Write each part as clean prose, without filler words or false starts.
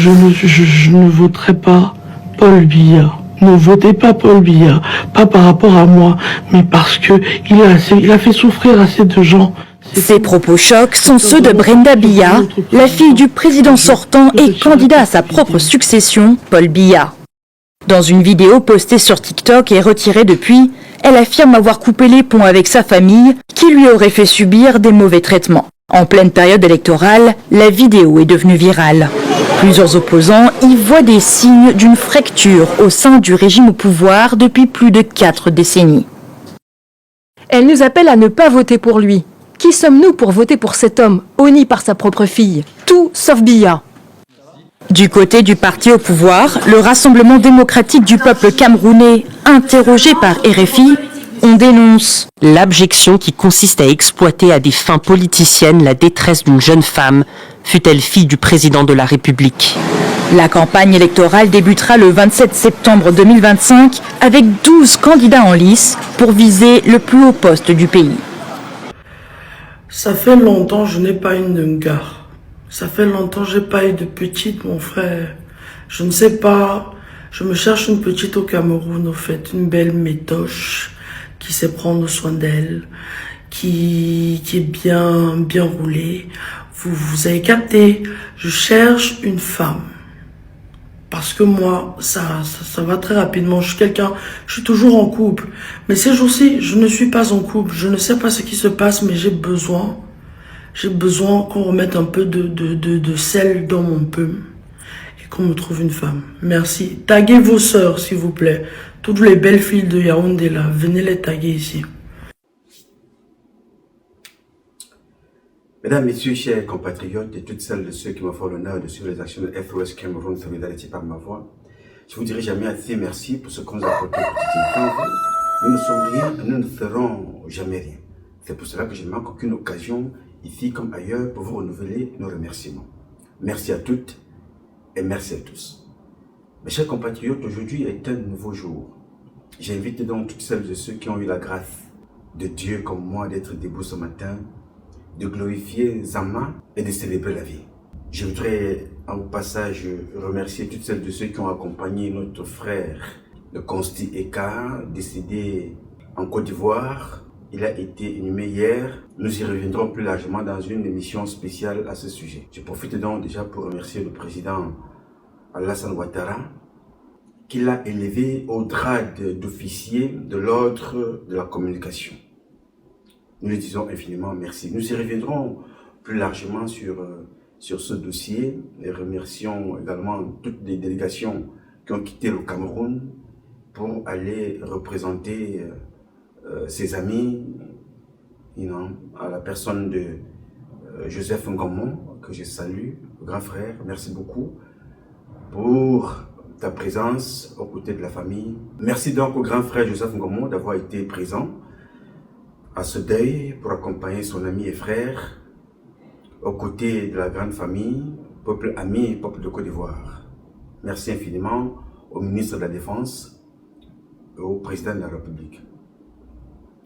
je ne voterai pas Paul Biya. Ne votez pas Paul Biya, pas par rapport à moi, mais parce que il a fait souffrir assez de gens. Ces propos chocs sont ceux de Brenda Biya, la fille du président sortant et candidat à sa propre succession, Paul Biya. Dans une vidéo postée sur TikTok et retirée depuis, elle affirme avoir coupé les ponts avec sa famille qui lui aurait fait subir des mauvais traitements. En pleine période électorale, la vidéo est devenue virale. Plusieurs opposants y voient des signes d'une fracture au sein du régime au pouvoir depuis plus de 4 décennies. Elle nous appelle à ne pas voter pour lui. Qui sommes-nous pour voter pour cet homme, honni par sa propre fille? Tout sauf Biya. Du côté du parti au pouvoir, le Rassemblement démocratique du peuple camerounais, interrogé par RFI, on dénonce l'abjection qui consiste à exploiter à des fins politiciennes la détresse d'une jeune femme, fût-elle fille du président de la République. La campagne électorale débutera le 27 septembre 2025 avec 12 candidats en lice pour viser le plus haut poste du pays. Ça fait longtemps que je n'ai pas une Dungar. Ça fait longtemps que j'ai pas eu de petite, mon frère. Je ne sais pas. Je me cherche une petite au Cameroun, au fait. Une belle métoche qui sait prendre soin d'elle, qui est bien roulée. Vous avez capté. Je cherche une femme. Parce que moi, ça va très rapidement. Je suis toujours en couple. Mais ces jours-ci, je ne suis pas en couple. Je ne sais pas ce qui se passe, mais j'ai besoin qu'on remette un peu de sel dans mon paume. Et qu'on me trouve une femme. Merci. Taguez vos sœurs, s'il vous plaît. Toutes les belles filles de Yaoundé là, venez les taguer ici. Mesdames, Messieurs, chers compatriotes et toutes celles de ceux qui me font l'honneur de suivre les actions de FOS Cameroun Solidarité par ma voix, je vous dirai jamais assez merci pour ce que nous apportez quotidiennement. Nous ne sommes rien, nous ne ferons jamais rien. C'est pour cela que je ne manque aucune occasion, ici comme ailleurs, pour vous renouveler nos remerciements. Merci à toutes et merci à tous. Mes chers compatriotes, aujourd'hui est un nouveau jour. J'invite donc toutes celles et ceux qui ont eu la grâce de Dieu comme moi d'être debout ce matin, de glorifier Zama et de célébrer la vie. Je voudrais en passage remercier toutes celles et ceux qui ont accompagné notre frère, le Consti Eka, décédé en Côte d'Ivoire. Il a été inhumé hier. Nous y reviendrons plus largement dans une émission spéciale à ce sujet. Je profite donc déjà pour remercier le président Alassane Ouattara, qui l'a élevé au grade d'officier de l'ordre de la communication. Nous lui disons infiniment merci. Nous y reviendrons plus largement sur ce dossier et remercions également toutes les délégations qui ont quitté le Cameroun pour aller représenter ses amis, à la personne de Joseph Ngomon, que je salue, le grand frère. Merci beaucoup pour ta présence aux côtés de la famille. Merci donc au grand frère Joseph Ngomon d'avoir été présent à ce deuil pour accompagner son ami et frère aux côtés de la grande famille, peuple ami et peuple de Côte d'Ivoire. Merci infiniment au ministre de la Défense et au président de la République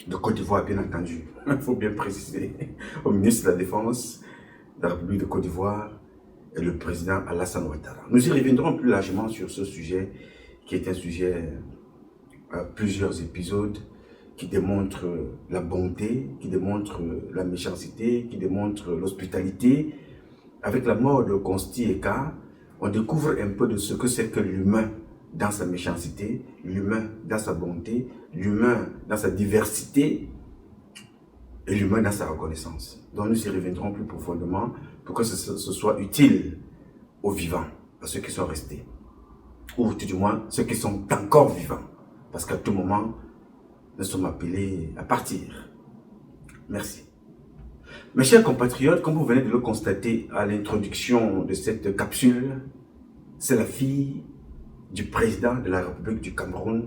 de Côte d'Ivoire, bien entendu. Il faut bien préciser. Au ministre de la Défense de la République de Côte d'Ivoire et le président Alassane Ouattara. Nous y reviendrons plus largement sur ce sujet qui est un sujet à plusieurs épisodes qui démontre la bonté, qui démontre la méchanceté, qui démontre l'hospitalité. Avec la mort de Consti Eka, on découvre un peu de ce que c'est que l'humain dans sa méchanceté, l'humain dans sa bonté, l'humain dans sa diversité et l'humain dans sa reconnaissance. Donc nous y reviendrons plus profondément pour que ce soit utile aux vivants, à ceux qui sont restés, ou tout du moins ceux qui sont encore vivants, parce qu'à tout moment, nous sommes appelés à partir. Merci. Mes chers compatriotes, comme vous venez de le constater à l'introduction de cette capsule, c'est la fille du président de la République du Cameroun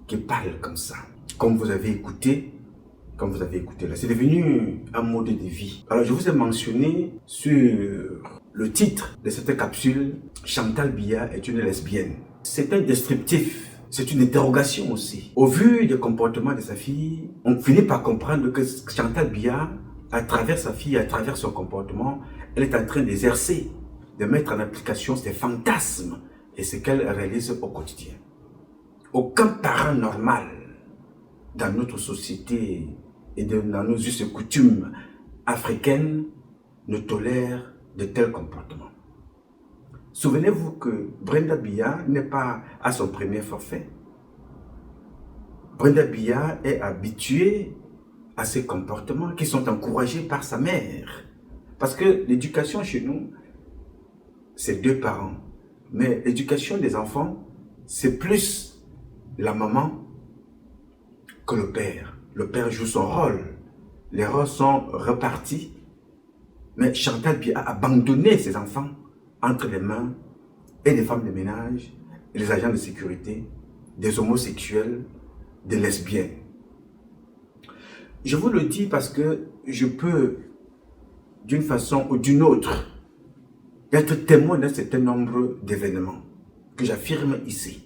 qui parle comme ça. Comme vous avez écouté là, c'est devenu un mode de vie. Alors je vous ai mentionné sur le titre de cette capsule, Chantal Biya est une lesbienne. C'est un descriptif, c'est une interrogation aussi. Au vu des comportements de sa fille, on finit par comprendre que Chantal Biya, à travers sa fille, à travers son comportement, elle est en train d'exercer de mettre en application ses fantasmes et ce qu'elle réalise au quotidien. Aucun parent normal dans notre société et dans nos us et coutumes africaines ne tolère de tels comportements. Souvenez-vous que Brenda Biya n'est pas à son premier forfait. Brenda Biya est habituée à ces comportements qui sont encouragés par sa mère. Parce que l'éducation chez nous, c'est 2 parents. Mais l'éducation des enfants, c'est plus la maman que le père. Le père joue son rôle. Les rôles sont repartis. Mais Chantal Biya a abandonné ses enfants entre les mains et des femmes de ménage, des agents de sécurité, des homosexuels, des lesbiennes. Je vous le dis parce que je peux, d'une façon ou d'une autre, être témoin d'un certain nombre d'événements que j'affirme ici.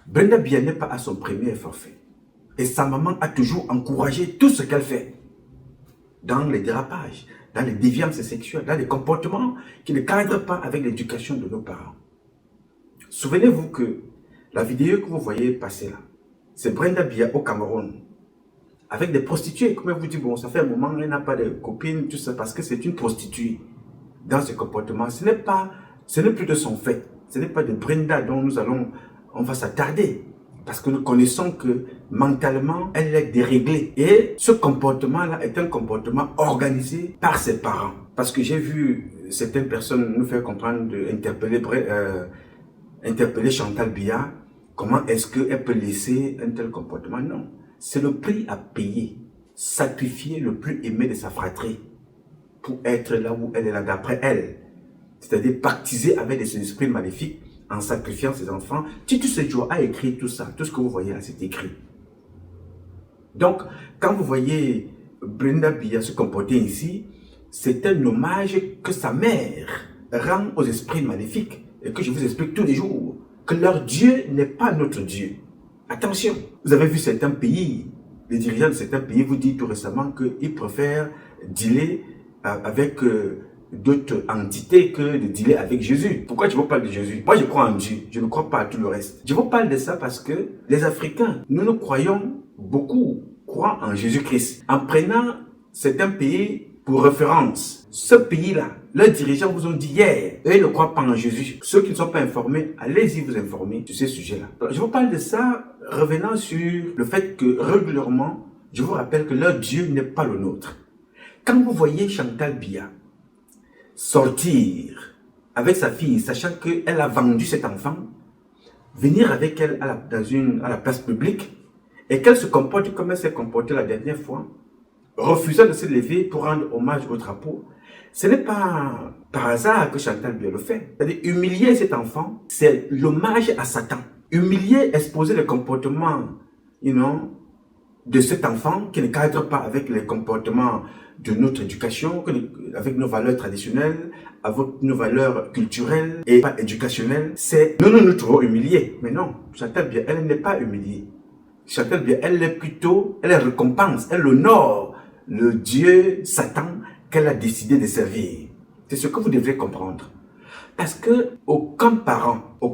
Brenda Biya n'est pas à son premier forfait. Et sa maman a toujours encouragé tout ce qu'elle fait. Dans les dérapages, dans les déviances sexuelles, dans les comportements qui ne cadrent pas avec l'éducation de nos parents. Souvenez-vous que la vidéo que vous voyez passer là, c'est Brenda Biya au Cameroun. Avec des prostituées, comme elle vous dit, bon, ça fait un moment, elle n'a pas de copine, tout ça, parce que c'est une prostituée. Dans ce comportement, ce n'est plus de son fait. Ce n'est pas de Brenda dont on va s'attarder. Parce que nous connaissons que mentalement, elle est déréglée. Et ce comportement-là est un comportement organisé par ses parents. Parce que j'ai vu certaines personnes nous faire comprendre, interpeller Chantal Biya, comment est-ce qu'elle peut laisser un tel comportement? Non, c'est le prix à payer. Sacrifier le plus aimé de sa fratrie pour être là où elle est là d'après elle. C'est-à-dire pactiser avec des esprits maléfiques en sacrifiant ses enfants. Titus Sedjoua a écrit tout ça. Tout ce que vous voyez là, c'est écrit. Donc, quand vous voyez Brenda Biya se comporter ici, c'est un hommage que sa mère rend aux esprits maléfiques et que je vous explique tous les jours. Que leur Dieu n'est pas notre Dieu. Attention, vous avez vu certains pays, les dirigeants de certains pays vous disent tout récemment qu'ils préfèrent dealer avec d'autres entités que de dealer avec Jésus. Pourquoi je vous parle de Jésus? Moi je crois en Dieu, je ne crois pas à tout le reste. Je vous parle de ça parce que les Africains, nous croyons beaucoup, croient en Jésus-Christ. En prenant certains pays pour référence, ce pays-là, leurs dirigeants vous ont dit hier, eux ne croient pas en Jésus. Ceux qui ne sont pas informés, allez-y vous informer sur ces sujets-là. Je vous parle de ça revenant sur le fait que régulièrement, je vous rappelle que leur Dieu n'est pas le nôtre. Quand vous voyez Chantal Biya sortir avec sa fille, sachant qu'elle a vendu cet enfant, venir avec elle à la place publique, et qu'elle se comporte comme elle s'est comportée la dernière fois, refusant de se lever pour rendre hommage au drapeau, ce n'est pas par hasard que Chantal Biya le fait. C'est-à-dire humilier cet enfant, c'est l'hommage à Satan. Humilier, exposer le comportement, de cet enfant qui ne cadre pas avec les comportements de notre éducation, avec nos valeurs traditionnelles, avec nos valeurs culturelles et pas éducationnelles. C'est nous nous trouvons humiliés. Mais non, Chantal Biya, elle n'est pas humiliée. Chantal Biya, elle récompense, elle honore le Dieu Satan qu'elle a décidé de servir. C'est ce que vous devrez comprendre. Parce que aucun parent au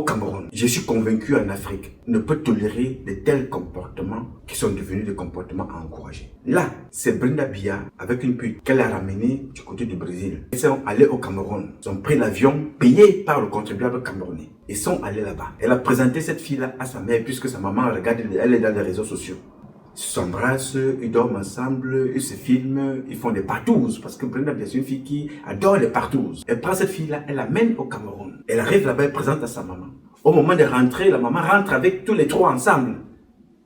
Cameroun, je suis convaincu en Afrique, ne peut tolérer de tels comportements qui sont devenus des comportements à encourager. Là, c'est Brenda Biya avec une pute qu'elle a ramenée du côté du Brésil. Ils sont allés au Cameroun. Ils ont pris l'avion payé par le contribuable camerounais. Ils sont allés là-bas. Elle a présenté cette fille-là à sa mère puisque sa maman regarde, elle est dans les réseaux sociaux. Ils s'embrassent, ils dorment ensemble, ils se filment, ils font des partouzes. Parce que Brenda Biya, c'est une fille qui adore les partouzes. Elle prend cette fille-là, elle l'amène au Cameroun. Elle arrive là-bas, elle présente à sa maman. Au moment de rentrer, la maman rentre avec tous les trois ensemble.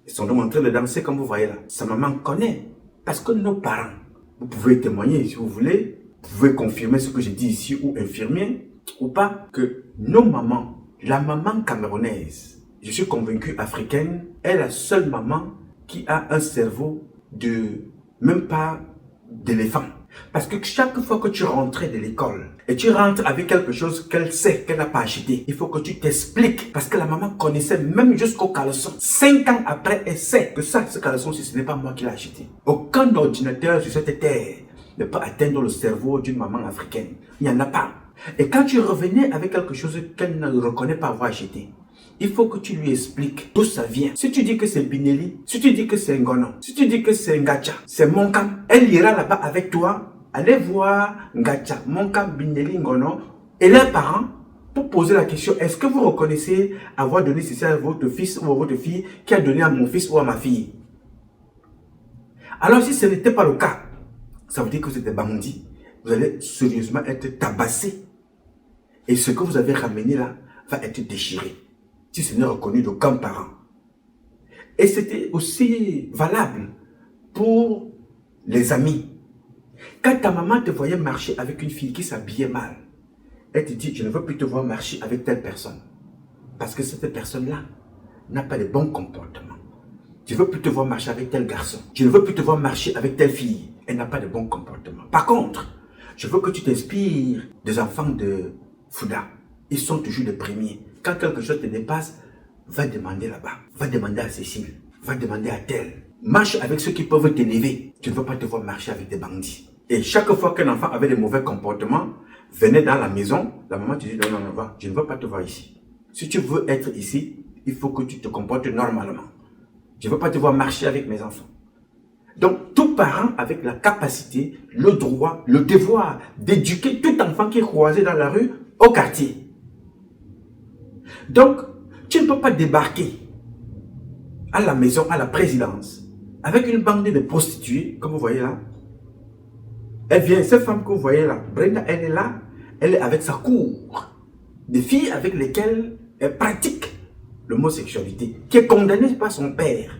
Ils sont donc en train de danser comme vous voyez là. Sa maman connaît. Parce que nos parents, vous pouvez témoigner si vous voulez, vous pouvez confirmer ce que je dis ici ou infirmer ou pas, que nos mamans, la maman camerounaise, je suis convaincu africaine, est la seule maman qui a un cerveau de, même pas d'éléphant. Parce que chaque fois que tu rentrais de l'école et tu rentres avec quelque chose qu'elle sait qu'elle n'a pas acheté, il faut que tu t'expliques. Parce que la maman connaissait même jusqu'au caleçon. 5 ans après, elle sait que ça, ce caleçon, ce n'est pas moi qui l'ai acheté. Aucun ordinateur sur cette terre ne peut atteindre le cerveau d'une maman africaine. Il n'y en a pas. Et quand tu revenais avec quelque chose qu'elle ne reconnaît pas avoir acheté, il faut que tu lui expliques d'où ça vient. Si tu dis que c'est Binelli, si tu dis que c'est Ngono, si tu dis que c'est Ngacha, c'est Monkam, elle ira là-bas avec toi, allez voir Ngacha, Monkam, Binelli, Ngono et leurs parents pour poser la question, est-ce que vous reconnaissez avoir donné ceci à votre fils ou à votre fille qui a donné à mon fils ou à ma fille? Alors si ce n'était pas le cas, ça veut dire que vous êtes des bandits. Vous allez sérieusement être tabassés. Et ce que vous avez ramené là va être déchiré. Si ce n'est reconnu d'aucun parent. Et c'était aussi valable pour les amis. Quand ta maman te voyait marcher avec une fille qui s'habillait mal, elle te dit, je ne veux plus te voir marcher avec telle personne. Parce que cette personne-là n'a pas de bons comportements. Je ne veux plus te voir marcher avec tel garçon. Je ne veux plus te voir marcher avec telle fille. Elle n'a pas de bons comportements. Par contre, je veux que tu t'inspires des enfants de Fouda. Ils sont toujours les premiers. Quand quelque chose te dépasse, va demander là-bas. Va demander à Cécile. Va demander à tel. Marche avec ceux qui peuvent t'élever. Tu ne veux pas te voir marcher avec des bandits. Et chaque fois qu'un enfant avait des mauvais comportements, venait dans la maison, la maman te dit, non, non, non, va, je ne veux pas te voir ici. Si tu veux être ici, il faut que tu te comportes normalement. Je ne veux pas te voir marcher avec mes enfants. Donc, tout parent avec la capacité, le droit, le devoir d'éduquer tout enfant qui est croisé dans la rue au quartier. Donc, tu ne peux pas débarquer à la maison, à la présidence, avec une bande de prostituées, comme vous voyez là. Elle vient, cette femme que vous voyez là, Brenda, elle est là, elle est avec sa cour, des filles avec lesquelles elle pratique l'homosexualité, qui est condamnée par son père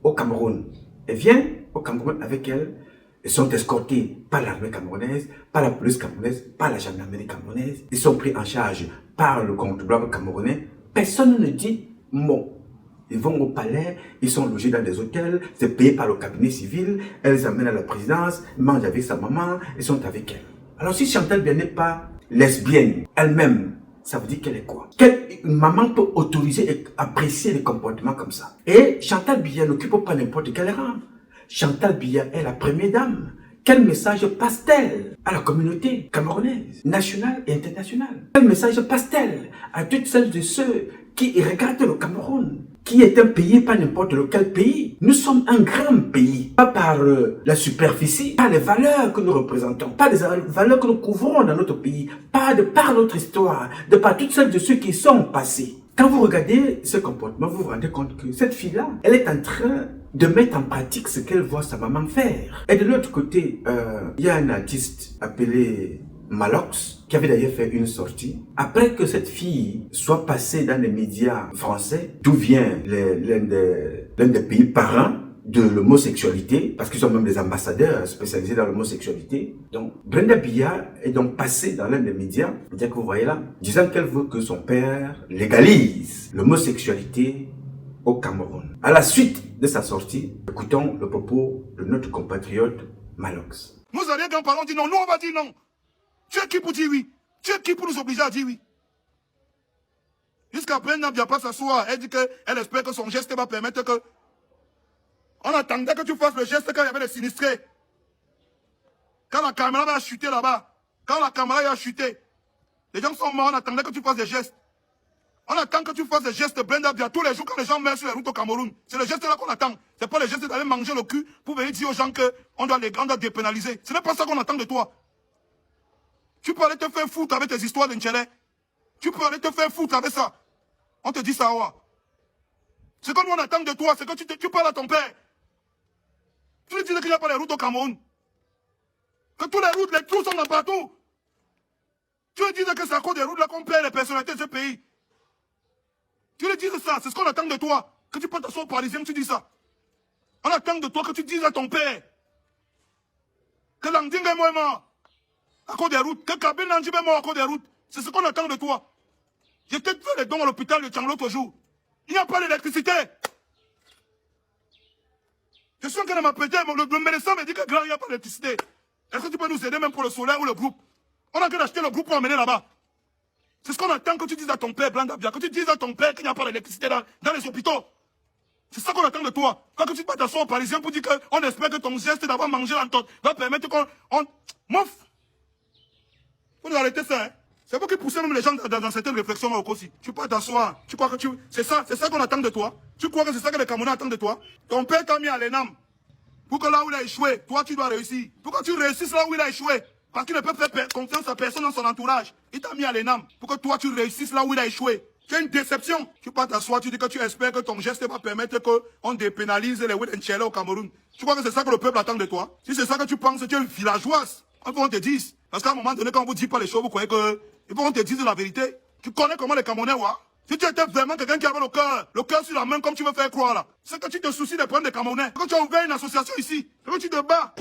au Cameroun. Elle vient au Cameroun avec elle, ils sont escortés par l'armée camerounaise, par la police camerounaise, par la gendarmerie camerounaise. Ils sont pris en charge par le contribuable camerounais. Personne ne dit mot. Ils vont au palais, ils sont logés dans des hôtels, c'est payé par le cabinet civil, elle les amène à la présidence, ils mangent avec sa maman, ils sont avec elle. Alors si Chantal Biya n'est pas lesbienne elle-même, ça veut dire qu'elle est quoi? Quelle maman peut autoriser et apprécier les comportements comme ça? Et Chantal Biya n'occupe pas n'importe quel rang. Chantal Biya est la première dame. Quel message passe-t-elle à la communauté camerounaise, nationale et internationale? Quel message passe-t-elle à toutes celles et ceux qui regardent le Cameroun, qui est un pays, pas n'importe lequel pays? Nous sommes un grand pays, pas par la superficie, pas les valeurs que nous représentons, pas les valeurs que nous couvrons dans notre pays, pas de par notre histoire, de par toutes celles de ceux qui sont passés. Quand vous regardez ce comportement, vous vous rendez compte que cette fille-là, elle est en train de mettre en pratique ce qu'elle voit sa maman faire. Et de l'autre côté, il y a un artiste appelé Malox, qui avait d'ailleurs fait une sortie. Après que cette fille soit passée dans les médias français, d'où vient l'un des pays parents de l'homosexualité, parce qu'ils sont même des ambassadeurs spécialisés dans l'homosexualité. Donc, Brenda Biya est donc passée dans l'un des médias, que vous voyez là, disant qu'elle veut que son père légalise l'homosexualité au Cameroun. À la suite de sa sortie, écoutons le propos de notre compatriote Malox. Nous avions grands-parents dit non, nous on va dire non. Tu es qui pour dire oui? Tu es qui pour nous obliger à dire oui? Jusqu'à présent, elle ne vient pas s'asseoir. Elle dit qu'elle espère que son geste va permettre que... On attendait que tu fasses le geste quand il y avait des sinistrés. Quand la caméra va chuter là-bas. Quand la caméra va chuter. Les gens sont morts, on attendait que tu fasses des gestes. On attend que tu fasses des gestes de Brenda Biya tous les jours quand les gens meurent sur les routes au Cameroun. C'est le geste là qu'on attend. C'est pas le geste d'aller manger le cul pour venir dire aux gens qu'on doit les dépénaliser. Ce n'est pas ça qu'on attend de toi. Tu peux aller te faire foutre avec tes histoires d'Inchele. Tu peux aller te faire foutre avec ça. On te dit ça, ouais. Ce que nous on attend de toi, c'est que tu parles à ton père. Tu lui dis qu'il n'y a pas les routes au Cameroun. Que tous les routes, les trous sont dans partout. Tu lui dis que c'est à cause des routes là qu'on perd les personnalités de ce pays. Tu lui dis ça, c'est ce qu'on attend de toi. Que tu peux t'asseoir au Parisien, tu dis ça. On attend de toi que tu dises à ton père que Landing est mort à cause des routes, que Kabin Nanji est mort à cause des routes. C'est ce qu'on attend de toi. J'ai peut-être fait les dons à l'hôpital de Tchang l'autre jour. Il n'y a pas d'électricité. Je suis en train de m'apprêter, le médecin me dit que grand, il n'y a pas d'électricité. Est-ce que tu peux nous aider même pour le solaire ou le groupe? On a qu'à acheter le groupe pour emmener là-bas. C'est ce qu'on attend que tu dises à ton père, Brenda Biya, que tu dises à ton père qu'il n'y a pas d'électricité dans les hôpitaux. C'est ça qu'on attend de toi. Quand tu vas t'asseoir aux Parisiens pour dire qu'on espère que ton geste d'avoir mangé l'entente va permettre qu'on... Mouf. Faut nous arrêter ça, hein. C'est vous qui poussez même les gens dans certaines réflexions au aussi. Tu peux t'asseoir. Tu crois que tu... C'est ça qu'on attend de toi. Tu crois que c'est ça que les Camerounais attendent de toi. Ton père t'a mis à l'ENAM. Pour que là où il a échoué, toi tu dois réussir. Pour que tu réussisses là où il a échoué. Parce qu'il ne peut faire confiance à personne dans son entourage. Il t'a mis à l'ENAM. Pour que toi tu réussisses là où il a échoué. Tu as une déception. Tu peux t'asseoir, tu dis que tu espères que ton geste va permettre qu'on dépénalise les Wedenchele au Cameroun. Tu crois que c'est ça que le peuple attend de toi? Si c'est ça que tu penses, tu es une villageoise. Il faut qu'on te dise. Parce qu'à un moment donné, quand on vous dit pas les choses, vous croyez que... Il faut qu'on te dise la vérité. Tu connais comment les Camerounais, ouais? Si tu étais vraiment quelqu'un qui avait le cœur sur la main comme tu veux faire croire là, c'est que tu te soucies des problèmes des Camerounais. Quand tu as ouvert une association ici, c'est que tu te bats.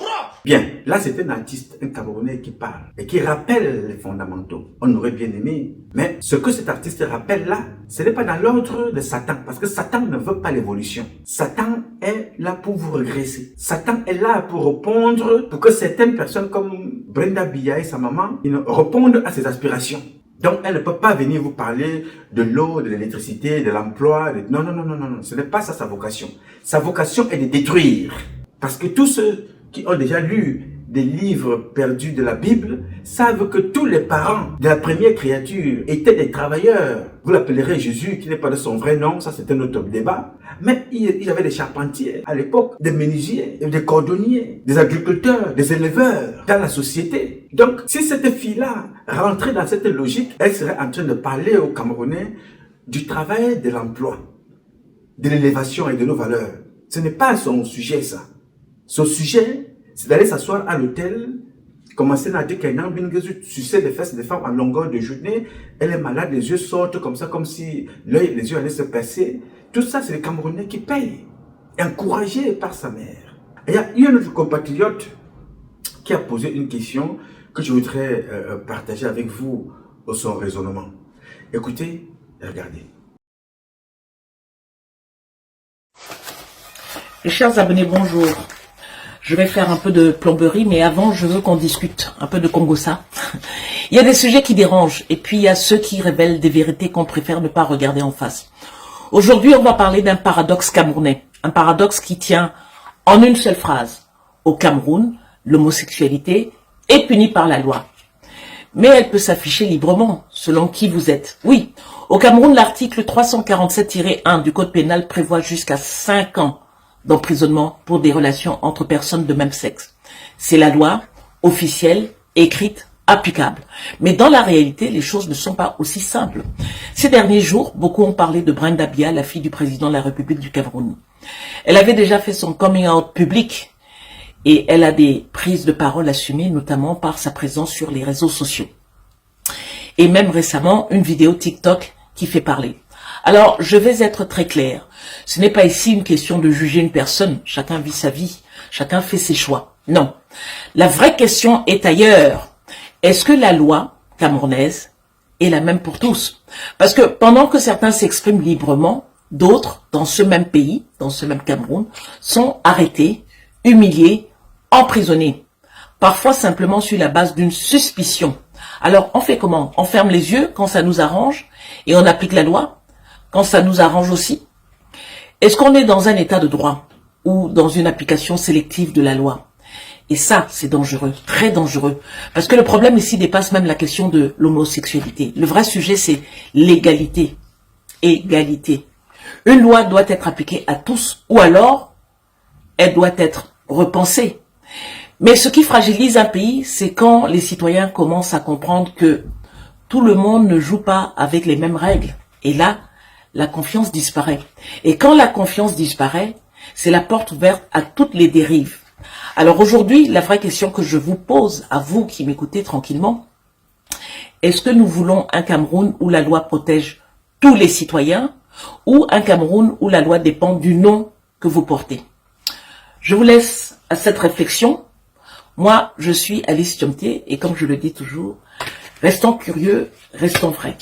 Bien, là c'est un artiste, un Camerounais qui parle et qui rappelle les fondamentaux. On aurait bien aimé. Mais ce que cet artiste rappelle là, ce n'est pas dans l'ordre de Satan. Parce que Satan ne veut pas l'évolution. Satan est là pour vous regresser. Satan est là pour répondre, pour que certaines personnes comme Brenda Biya et sa maman, ils répondent à ses aspirations. Donc, elle ne peut pas venir vous parler de l'eau, de l'électricité, de l'emploi. Non, non, non, non, non, non. Ce n'est pas ça sa vocation. Sa vocation est de détruire. Parce que tous ceux qui ont déjà lu des livres perdus de la Bible savent que tous les parents de la première créature étaient des travailleurs. Vous l'appellerez Jésus, qui n'est pas de son vrai nom, ça c'est un autre débat. Mais il y avait des charpentiers à l'époque, des menuisiers, des cordonniers, des agriculteurs, des éleveurs dans la société. Donc, si cette fille-là rentrait dans cette logique, elle serait en train de parler aux Camerounais du travail, de l'emploi, de l'élévation et de nos valeurs. Ce n'est pas son sujet, ça. Son sujet, c'est d'aller s'asseoir à l'hôtel, commencer à dire qu'elle a sucer les fesses des femmes en longueur de journée, elle est malade, les yeux sortent comme ça, comme si les yeux allaient se percer. Tout ça, c'est les Camerounais qui payent, encouragés par sa mère. Et il y a une autre compatriote qui a posé une question que je voudrais partager avec vous son raisonnement. Écoutez, regardez. Les chers abonnés, bonjour. Je vais faire un peu de plomberie, mais avant, je veux qu'on discute un peu de Congossa. Il y a des sujets qui dérangent, et puis il y a ceux qui révèlent des vérités qu'on préfère ne pas regarder en face. Aujourd'hui, on va parler d'un paradoxe camerounais, un paradoxe qui tient en une seule phrase. Au Cameroun, l'homosexualité est punie par la loi. Mais elle peut s'afficher librement, selon qui vous êtes. Oui, au Cameroun, l'article 347-1 du Code pénal prévoit jusqu'à 5 ans d'emprisonnement pour des relations entre personnes de même sexe. C'est la loi officielle, écrite, applicable. Mais dans la réalité, les choses ne sont pas aussi simples. Ces derniers jours, beaucoup ont parlé de Brenda Biya, la fille du président de la République du Cameroun. Elle avait déjà fait son coming out public et elle a des prises de parole assumées, notamment par sa présence sur les réseaux sociaux. Et même récemment, une vidéo TikTok qui fait parler. Alors, je vais être très clair. Ce n'est pas ici une question de juger une personne. Chacun vit sa vie. Chacun fait ses choix. Non. La vraie question est ailleurs. Est-ce que la loi camerounaise est la même pour tous? Parce que pendant que certains s'expriment librement, d'autres, dans ce même pays, dans ce même Cameroun, sont arrêtés, humiliés, emprisonnés. Parfois simplement sur la base d'une suspicion. Alors, on fait comment? On ferme les yeux quand ça nous arrange et on applique la loi quand ça nous arrange aussi? Est-ce qu'on est dans un état de droit ou dans une application sélective de la loi? Et ça, c'est dangereux, très dangereux. Parce que le problème ici dépasse même la question de l'homosexualité. Le vrai sujet, c'est l'égalité. Égalité. Une loi doit être appliquée à tous ou alors, elle doit être repensée. Mais ce qui fragilise un pays, c'est quand les citoyens commencent à comprendre que tout le monde ne joue pas avec les mêmes règles. Et là, la confiance disparaît. Et quand la confiance disparaît, c'est la porte ouverte à toutes les dérives. Alors aujourd'hui, la vraie question que je vous pose, à vous qui m'écoutez tranquillement, est-ce que nous voulons un Cameroun où la loi protège tous les citoyens ou un Cameroun où la loi dépend du nom que vous portez? Je vous laisse à cette réflexion. Moi, je suis Alice Thiomté et comme je le dis toujours, restons curieux, restons vrais.